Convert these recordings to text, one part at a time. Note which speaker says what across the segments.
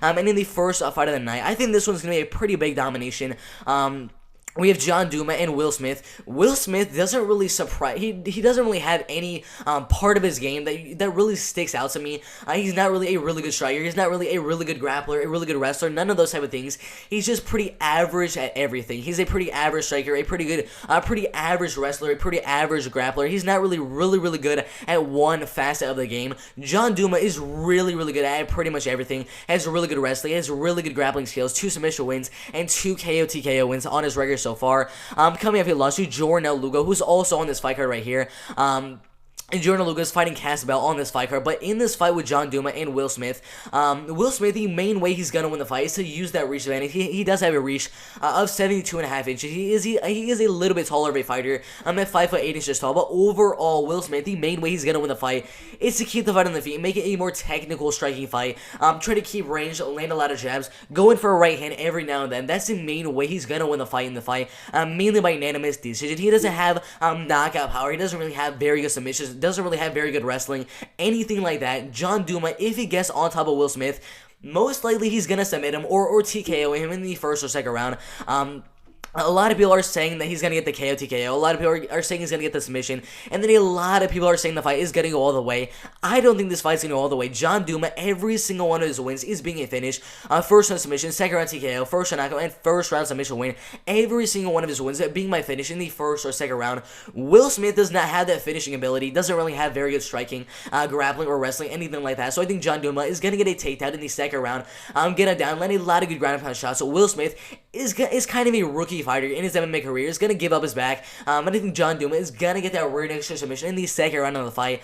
Speaker 1: And in the first fight of the night, I think this one's going to be a pretty big domination. We have John Douma and Will Smith. Will Smith doesn't really surprise. He doesn't really have any part of his game that really sticks out to me. He's not really a really good striker. He's not really a really good grappler, a really good wrestler. None of those type of things. He's just pretty average at everything. He's a pretty average striker, a pretty average wrestler, a pretty average grappler. He's not really good at one facet of the game. John Douma is really good at pretty much everything. Has really good wrestling. Has really good grappling skills. 2 submission wins and 2 KO TKO wins on his record so far. Coming up, he lost to Jornel Lugo, who's also on this fight card right here. And Jordan Lugo is fighting Casabell on this fight card, but in this fight with John Douma and Will Smith, the main way he's gonna win the fight is to use that reach advantage. He does have a reach of 72.5 inches. He is a little bit taller of a fighter. I'm at 5'8" inches tall, but overall, Will Smith, the main way he's gonna win the fight is to keep the fight on the feet, make it a more technical striking fight. Try to keep range, land a lot of jabs, go in for a right hand every now and then. That's the main way he's gonna win the fight mainly by unanimous decision. He doesn't have knockout power. He doesn't really have very good submissions. Doesn't really have very good wrestling, anything like that. John Douma, if he gets on top of Will Smith, most likely he's gonna submit him or TKO him in the first or second round. A lot of people are saying that he's going to get the KO TKO. A lot of people are saying he's going to get the submission. And then a lot of people are saying the fight is going to go all the way. I don't think this fight's going to go all the way. John Douma, every single one of his wins is being a finish. First round submission, second round TKO, first round knockout, and first round submission win. Every single one of his wins being my finish in the first or second round. Will Smith does not have that finishing ability. Doesn't really have very good striking, grappling, or wrestling, anything like that. So I think John Douma is going to get a takedown in the second round. Get him down, land a lot of good ground and pound shots. So Will Smith is kind of a rookie fighter in his MMA career. Is going to give up his back. I think John Douma is going to get that rear naked submission in the second round of the fight.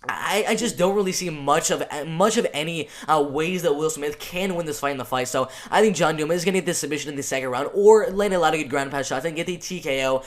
Speaker 1: I just don't really see much of any ways that Will Smith can win this fight in the fight. So I think John Douma is going to get this submission in the second round or land a lot of good ground and pound shots and get the TKO